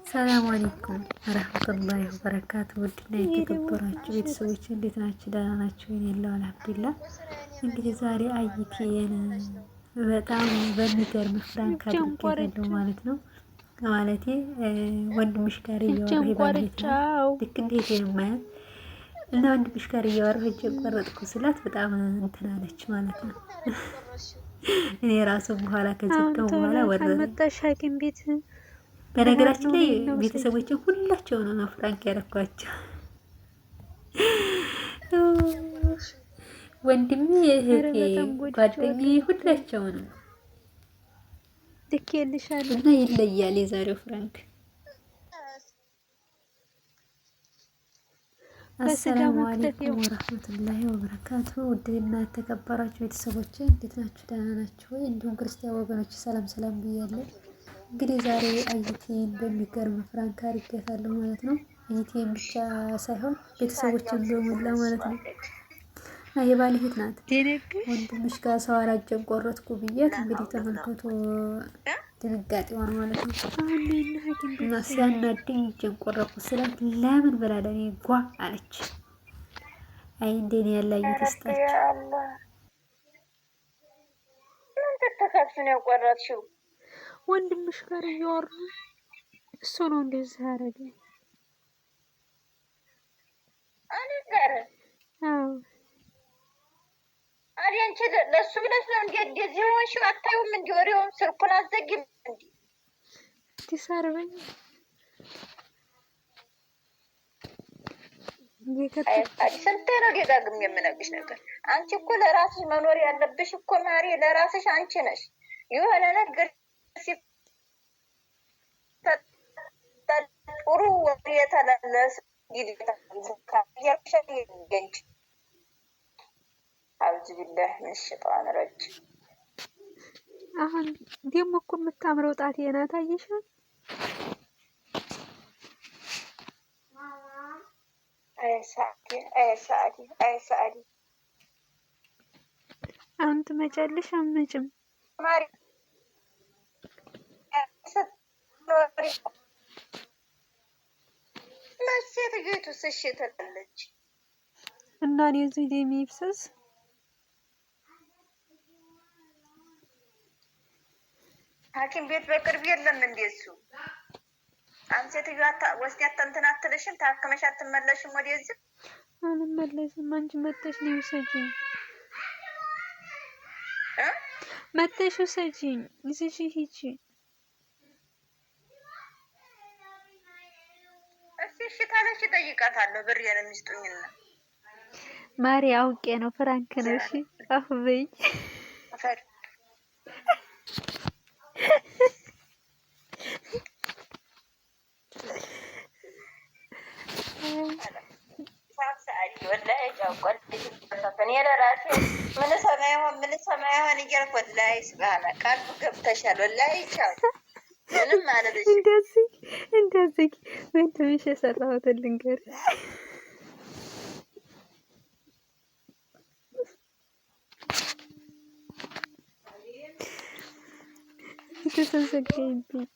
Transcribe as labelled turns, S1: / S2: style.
S1: ሰላም አለይኩም ወራህመቱላሂ ወበረካቱ። ውድና የተከበራችሁ ቤተሰቦች እንዴት ናችሁ? ደህና ናችሁ? እኔ ያለው አልሐምዱሊላህ። እንግዲህ ዛሬ አይቲን በጣም በሚገርም ፍራንክ አድርጌታለሁ ማለት ነው። ማለቴ ወንድምሽ ጋር እያወራሁ ባለቤታው ልክ እንዴት የማያት እና ወንድምሽ ጋር እያወራሁ እጄ ቆረጥኩ ስላት በጣም እንትን አለች ማለት ነው። እኔ ራሱ በኋላ ከዘጋው በኋላ ወረደ መጣሽ ሐኪም ቤት። በነገራችን ላይ ቤተሰቦችን ሁላቸውን ነው ፍራንክ ያደረኳቸው። ወንድሜ፣ እህቴ፣ ጓደኛዬ ሁላቸውን ነው ልኬልሻለሁ እና ይለያል የዛሬው ፍራንክ። አሰላሙ አለይኩም ወራህመቱላሂ ወበረካቱ። ውድና የተከበራችሁ ቤተሰቦቼ እንዴት ናችሁ? ደህና ናችሁ ወይ? እንዲሁም ክርስቲያን ወገኖች ሰላም ሰላም ብያለሁ። እንግዲህ ዛሬ አይቲን በሚገርም ፍራንክ አድርጌታለሁ ማለት ነው። አይቲን ብቻ ሳይሆን ቤተሰቦችን በሙላ ማለት ነው። የባል እህት ናት። ወንድምሽ ጋር ሰው አራጀን ቆረጥኩ ብያት እንግዲህ ተመልከቱ ድንጋጤዋን ማለት ነው። እና ሲያናድኝ እጄን ቆረጥኩ ስላት ለምን ብላ ለኔ ጓ አለች። አይ እንደኔ ያላየት ይስጣችሁ።
S2: ምን ተተካክሽ ነው ቆረጥሽው?
S1: ወንድምሽ ጋር እያወሩ እሱ ነው እንደዚህ ያደረገኝ።
S2: እኔ ጋር አንቺ ለሱ ብለሽ ነው እንደዚህ ሆንሽው? አታዩም? እንደ ወሬውን ስልኩን አዘጊም እንዴ?
S1: ትሰርበኝ
S2: ስንቴ ነው ደጋግሜ የምነግርሽ ነገር። አንቺ እኮ ለራስሽ መኖር ያለብሽ እኮ ማሪ፣ ለራስሽ አንቺ ነሽ። የሆነ ነገር ጥሩ ወሬ የተለለሰ ይገኝ አውዝ ቢላህ ምን ሸጣን ረጅ።
S1: አሁን ደግሞ እኮ የምታምረው ጣቴ ናት። አየሻል?
S2: አይ ሰዓዲ
S1: አሁን ትመጫለሽ? አትመጭም?
S2: ማሪ ለሴትየቱ ስሽ ትላለች
S1: እና እኔ እዚህ ደሜ ይፍሰስ።
S2: ሐኪም ቤት በቅርብ የለም እንደሱ። አንቺ ሴትዮዋ ወስዲያ እንትን አትልሽም? ታከመሽ አትመለሽም? ወደዚህ
S1: አልመለስም። አንቺ መተሽ ነው ውሰጂኝ፣ መተሽ ውሰጂኝ፣ ይዘሽ ሂጂ።
S2: እሺ ታለሽ እጠይቃታለሁ። ብሬን የሚስጡኝና
S1: ማሪ አውቄ ነው ፍራንክ ነው። እሺ አፍበይ
S2: ምን ሰማያውን እያልኩ ወላሂ ስብሃና ቃልቡ ገብተሻል። ወላሂ ቻው ምንም ማለት
S1: እንደዚህ ወንድምሽ የሰራሁትን ልንገርሽ። ተሰዘገይብኝ